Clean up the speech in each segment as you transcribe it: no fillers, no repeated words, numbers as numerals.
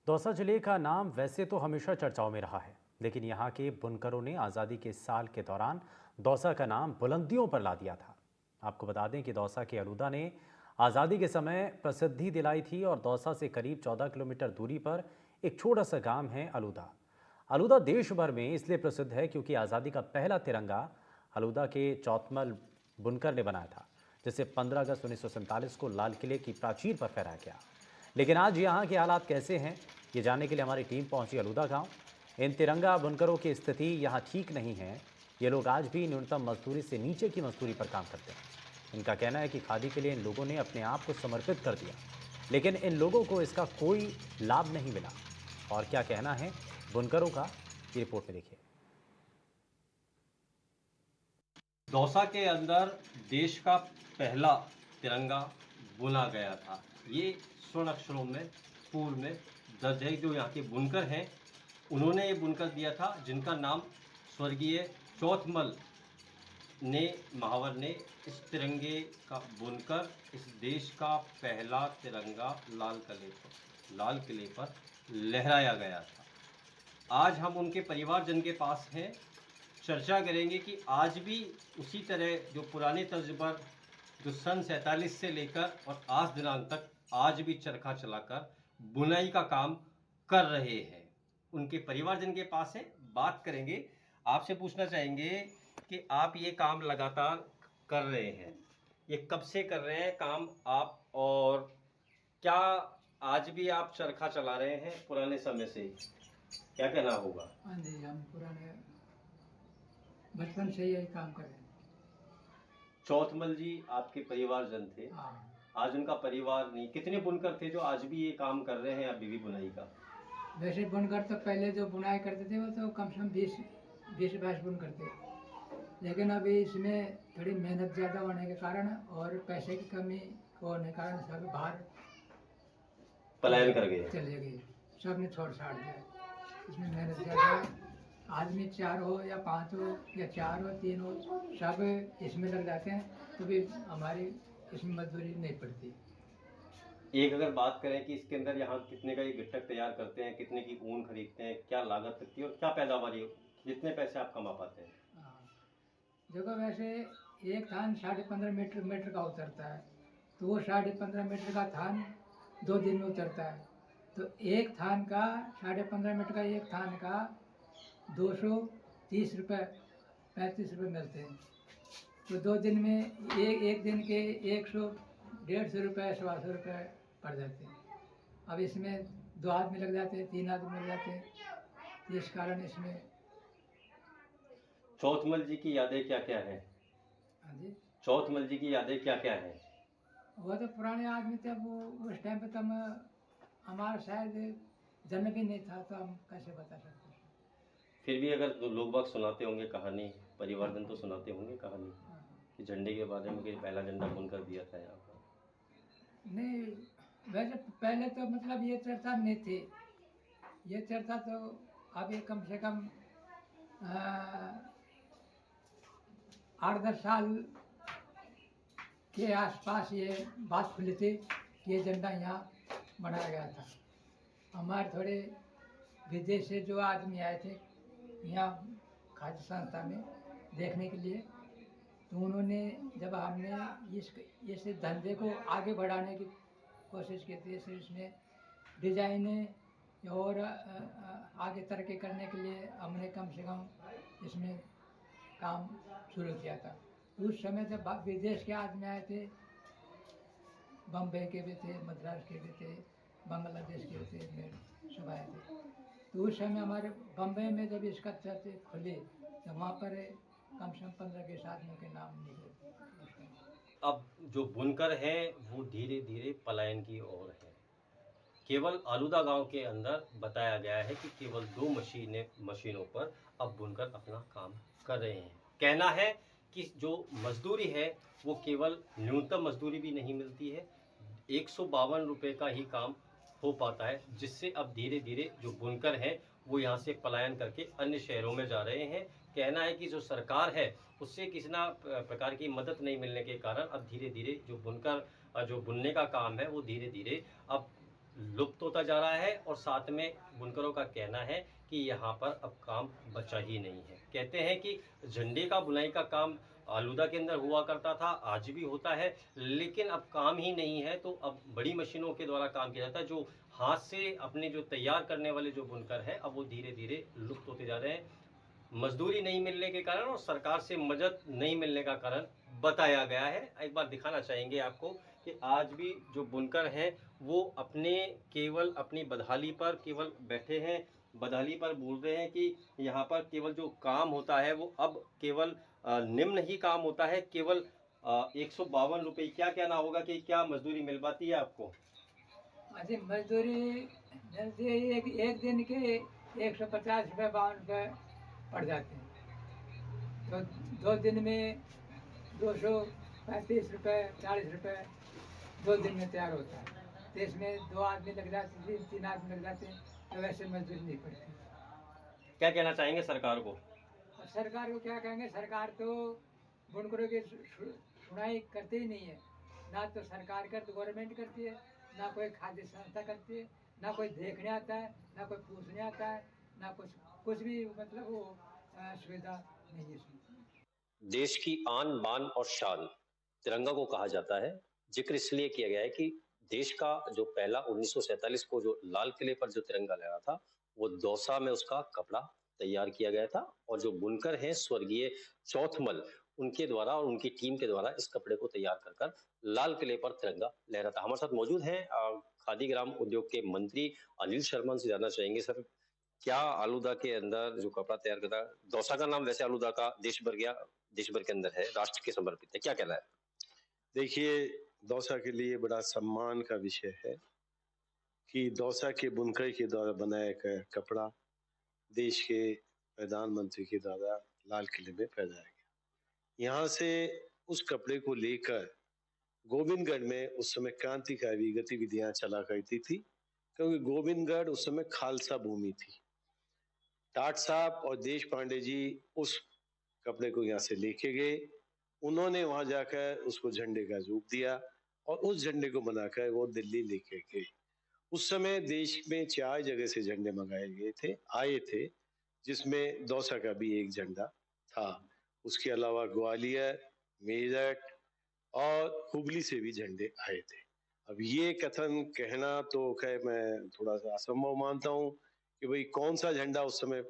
दौसा जिले का नाम वैसे तो हमेशा चर्चाओं में रहा है, लेकिन यहाँ के बुनकरों ने आज़ादी के साल के दौरान दौसा का नाम बुलंदियों पर ला दिया था। आपको बता दें कि दौसा के अलूदा ने आज़ादी के समय प्रसिद्धि दिलाई थी और दौसा से करीब 14 किलोमीटर दूरी पर एक छोटा सा गांव है अलूदा। अलूदा देश भर में इसलिए प्रसिद्ध है क्योंकि आज़ादी का पहला तिरंगा अलूदा के चौतमल बुनकर ने बनाया था, जिसे 15 अगस्त 1947 को लाल किले की प्राचीर पर फहराया गया। लेकिन आज यहाँ के हालात कैसे हैं, ये जानने के लिए हमारी टीम पहुंची अलूदा गांव। इन तिरंगा बुनकरों की स्थिति यहाँ ठीक नहीं है। ये लोग आज भी न्यूनतम मजदूरी से नीचे की मजदूरी पर काम करते हैं। इनका कहना है कि खादी के लिए इन लोगों ने अपने आप को समर्पित कर दिया, लेकिन इन लोगों को इसका कोई लाभ नहीं मिला। और क्या कहना है बुनकरों का, ये रिपोर्ट में देखिए। दौसा के अंदर देश का पहला तिरंगा बुना गया था। ये स्वर्ण अक्षरों में पूर्व में दर्ज है। जो यहाँ के बुनकर हैं उन्होंने ये बुनकर दिया था, जिनका नाम स्वर्गीय चौतमल ने महावर ने इस तिरंगे का बुनकर इस देश का पहला तिरंगा लाल किले पर लहराया गया था। आज हम उनके परिवारजन के पास हैं, चर्चा करेंगे कि आज भी उसी तरह जो पुराने तर्ज पर जो सन 47 से लेकर और आज दिनांक तक आज भी चरखा चलाकर बुनाई का काम कर रहे हैं। उनके परिवारजन के पास है, बात करेंगे। आपसे पूछना चाहेंगे कि आप ये काम लगातार कर रहे हैं, ये कब से कर रहे हैं काम आप, और क्या आज भी आप चरखा चला रहे हैं पुराने समय से? क्या कहना होगा? हाँ जी, हम पुराने बचपन से यही काम कर रहे हैं। चौतमल जी आपके परिवारजन थे, हाँ, आज उनका परिवार नहीं। कितने बुनकर थे जो आज भी ये काम कर रहे हैं अभी भी बुनाई का? वैसे बुनकर तो पहले जो बुनाई करते थे वो तो कम से कम 20-22 बुन करते, लेकिन अभी इसमें थोड़ी मेहनत ज़्यादा होने के कारण और पैसे की कमी होने के कारण सब बाहर पलायन कर गए, चले गए, सब ने छोड़ छाड़ दिया। इसमें मेहनत ज़्यादा, आदमी 4 हो या 5 हो या 4 हो 3 हो, सब इसमें लग जाते हैं, तो भी हमारी इसमें मजदूरी नहीं पड़ती। एक अगर बात करें कि इसके अंदर यहाँ कितने का ये गिट्टक तैयार करते हैं, कितने की ऊन खरीदते हैं, क्या लागत लगती है और क्या पैदावारी, कितने पैसे आप कमा पाते हैं? हाँ, देखो वैसे एक थान 15.5 मीटर का उतरता है, तो वो 15.5 मीटर का थान 2 दिन में उतरता है, तो एक थान का 15.5 मीटर का एक थान का 230 रुपये 35 रुपये मिलते हैं। तो 2 दिन में एक दिन के 100-150 रुपये 125 रुपये पड़ जाते हैं। अब इसमें 2 आदमी लग जाते हैं, 3 आदमी लग जाते हैं, इस कारण इसमें। चौतमल जी की यादें क्या क्या हैं? हाँ जी, चौतमल जी की यादें क्या क्या हैं? वो तो पुराने आदमी थे, वो उस टाइम पे तो हमारा शायद जन्म भी नहीं था, तो हम कैसे बता सकते हैं। फिर भी अगर लोग बाग सुनाते होंगे कहानी, परिवारजन तो सुनाते होंगे कहानी कि झंडे के बारे में कि पहला झंडा बुनकर दिया था यहाँ पर। नहीं, वैसे पहले तो मतलब ये चर्चा नहीं थी, ये चर्चा तो अभी कम से कम 8-10 साल के आसपास ये बात खुली थी कि ये झंडा यहाँ बनाया गया था। हमारे थोड़े विदेश से जो आदमी आए थे यहाँ खाद्य संस्था में देखने के लिए, तो उन्होंने जब हमने इस धंधे को आगे बढ़ाने की कोशिश की थी, इसमें डिजाइने और आगे तरक्की करने के लिए हमने कम से कम इसमें काम शुरू किया था। उस समय जब विदेश के आदमी आए थे, बम्बई के भी थे, मद्रास के भी थे, बांग्लादेश के भी थे, सब आए थे। तो उस समय हमारे बम्बई में जब इसका चर्च खुले तो वहाँ पर कम से कम 15-20 आदमियों के नाम निकले। अब जो बुनकर हैं वो धीरे धीरे पलायन की ओर है। केवल आलूदा गांव के अंदर बताया गया है कि केवल 2 मशीनों पर अब बुनकर अपना काम कर रहे हैं। कहना है कि जो मजदूरी है वो केवल न्यूनतम मजदूरी भी नहीं मिलती है, 152 रुपये का ही काम हो पाता है, जिससे अब धीरे धीरे जो बुनकर हैं वो यहाँ से पलायन करके अन्य शहरों में जा रहे हैं। कहना है कि जो सरकार है उससे किसी ना प्रकार की मदद नहीं मिलने के कारण अब धीरे धीरे जो बुनकर जो बुनने का काम है वो धीरे धीरे अब लुप्त होता जा रहा है और साथ में बुनकरों का कहना है कि यहाँ पर अब काम बचा ही नहीं है। कहते हैं कि झंडे का बुनाई का काम आलूदा के अंदर हुआ करता था, आज भी होता है, लेकिन अब काम ही नहीं है, तो अब बड़ी मशीनों के द्वारा काम किया जाता है। जो हाथ से अपने जो तैयार करने वाले जो बुनकर हैं, अब वो धीरे-धीरे लुप्त होते जा रहे हैं। मजदूरी नहीं मिलने के कारण और सरकार से मदद नहीं मिलने का कारण बताया गया है। एक बार दिखाना चाहेंगे आपको कि आज भी जो बुनकर हैं वो अपने केवल अपनी बदहाली पर केवल बैठे हैं, बदहाली पर बोल रहे हैं कि यहाँ पर केवल जो काम होता है वो अब केवल निम्न ही काम होता है, केवल 152 रुपये। क्या कहना होगा कि क्या मजदूरी मिल पाती है आपको? अभी मजदूरी जैसे एक दिन के 150 रुपये 52 रुपये पड़ जाते हैं, तो 2 दिन में 235 रुपये 40 रुपये 2 दिन में तैयार होता है। तो इसमें 2 आदमी लग जाते, 3 आदमी लग जाते हैं, तो वैसे मजदूरी नहीं पड़ती। क्या कहना चाहेंगे सरकार को? और सरकार को क्या कहेंगे, सरकार तो बुनकरों की सुनाई करती ही नहीं है। ना तो सरकार कर, तो गवर्नमेंट करती है, ना कोई खाद्य संस्था करती है, ना कोई देखने आता है, ना कोई पूछने आता है, ना कुछ कुछ भी मतलब वो सुविधा नहीं है इसमें। देश की आन बान और शान तिरंगा को कहा जाता है। जिक्र इसलिए किया गया है कि देश का जो पहला 1947 को जो लाल किले पर जो तिरंगा लहरा था वो दौसा में उसका कपड़ा तैयार किया गया था और जो बुनकर हैं स्वर्गीय चौथमल उनके द्वारा और उनकी टीम के द्वारा इस कपड़े को तैयार कर कर लाल किले पर तिरंगा लहरा था। हमारे साथ मौजूद हैं खादी ग्राम उद्योग के मंत्री अनिल शर्मा से जानना चाहेंगे सर, क्या आलूदा के अंदर जो कपड़ा तैयार करता है, दौसा का नाम वैसे आलूदा का देश भर के अंदर है, राष्ट्र के समर्पित है, क्या कहना है? देखिए, दौसा के लिए बड़ा सम्मान का विषय है कि दौसा के बुनकर के द्वारा बनाया गया कपड़ा देश के प्रधानमंत्री के द्वारा लाल किले में फहराया गया। यहाँ से उस कपड़े को लेकर गोविंदगढ़ में उस समय क्रांतिकारी गतिविधियां चला करती थी, क्योंकि गोविंदगढ़ उस समय खालसा भूमि थी। टाट साहब और देश पांडे जी उस कपड़े को यहाँ से लेके गए, उन्होंने वहां जाकर उसको झंडे का रूप दिया और उस झंडे को बनाकर वो दिल्ली लेके गए। उस समय देश में 4 जगह से झंडे मंगाए गए थे, आए थे, जिसमें दौसा का भी एक झंडा था। उसके अलावा ग्वालियर, मेरठ और हुबली से भी झंडे आए थे। अब ये कथन कहना तो खैर मैं थोड़ा सा असंभव मानता हूँ कि भाई कौन सा झंडा उस समय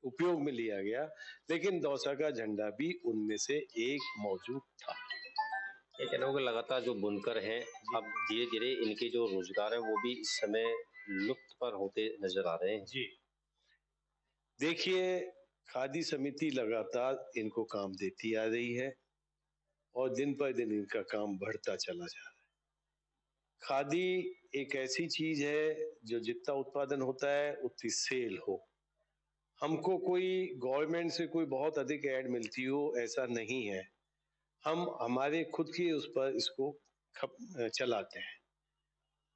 उपयोग में लिया गया, लेकिन दौसा का झंडा भी उनमें से एक मौजूद था। ये कहना होगा लगातार जो बुनकर हैं अब धीरे धीरे इनके जो रोजगार है वो भी इस समय लुप्त पर होते नजर आ रहे हैं। जी, देखिए, खादी समिति लगातार इनको काम देती आ रही है और दिन पर दिन इनका काम बढ़ता चला जा रहा है। खादी एक ऐसी चीज है जो जितना उत्पादन होता है उतनी सेल हो। हमको कोई गवर्नमेंट से कोई बहुत अधिक ऐड मिलती हो ऐसा नहीं है, हम हमारे खुद की उस पर इसको चलाते हैं।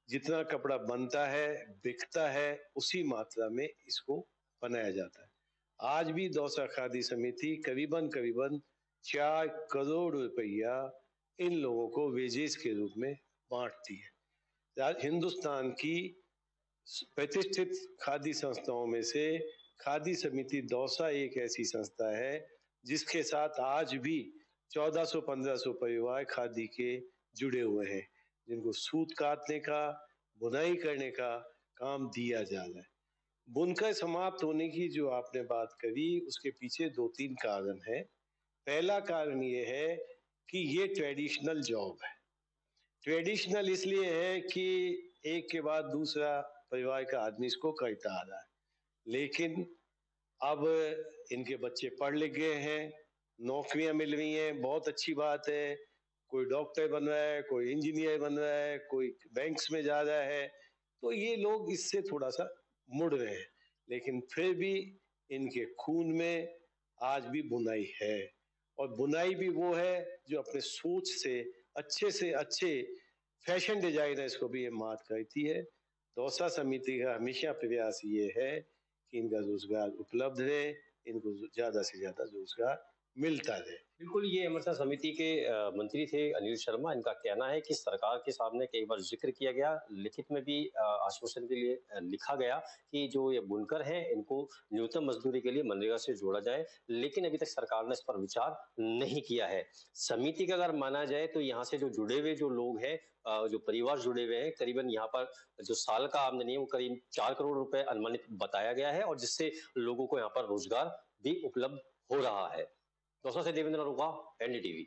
जितना कपड़ा बनता है बिकता है उसी मात्रा में इसको बनाया जाता है। आज भी दौसा खादी समिति करीबन करीबन 4 करोड़ रुपया इन लोगों को वेजेस के रूप में बांटती है। हिंदुस्तान की प्रतिष्ठित खादी संस्थाओं में से खादी समिति दौसा एक ऐसी संस्था है जिसके साथ आज भी 1400-1500 परिवार खादी के जुड़े हुए हैं, जिनको सूत काटने का, बुनाई करने का काम दिया जा रहा है। बुनकर समाप्त होने की जो आपने बात करी उसके पीछे 2-3 कारण है। पहला कारण ये है कि ये ट्रेडिशनल जॉब है। ट्रेडिशनल इसलिए है कि एक के बाद दूसरा परिवार का आदमी इसको करता आ रहा है, लेकिन अब इनके बच्चे पढ़ लिख गए हैं, नौकरियां मिल रही हैं, बहुत अच्छी बात है। कोई डॉक्टर बन रहा है, कोई इंजीनियर बन रहा है, कोई बैंक्स में जा रहा है, तो ये लोग इससे थोड़ा सा मुड़ रहे हैं, लेकिन फिर भी इनके खून में आज भी बुनाई है और बुनाई भी वो है जो अपने सोच से अच्छे फैशन डिजाइनर्स को भी ये मात करती है। दौसा समिति का हमेशा प्रयास ये है कि इनका रोजगार उपलब्ध रहे, इनको ज्यादा से ज्यादा रोजगार मिलता रहे। बिल्कुल, ये अमृता समिति के मंत्री थे अनिल शर्मा। इनका कहना है कि सरकार के सामने कई बार जिक्र किया गया, लिखित में भी आश्वासन के लिए लिखा गया कि जो ये बुनकर हैं इनको न्यूनतम मजदूरी के लिए मनरेगा से जोड़ा जाए, लेकिन अभी तक सरकार ने इस पर विचार नहीं किया है। समिति का अगर माना जाए तो यहाँ से जो जुड़े हुए जो लोग हैं, जो परिवार जुड़े हुए हैं, करीबन यहाँ पर जो साल का आमदनी है वो करीब 4 करोड़ रुपए अनुमानित बताया गया है, और जिससे लोगों को यहाँ पर रोजगार भी उपलब्ध हो रहा है। दौसा से देवेंद्र अरोड़ा, एनडीटीवी।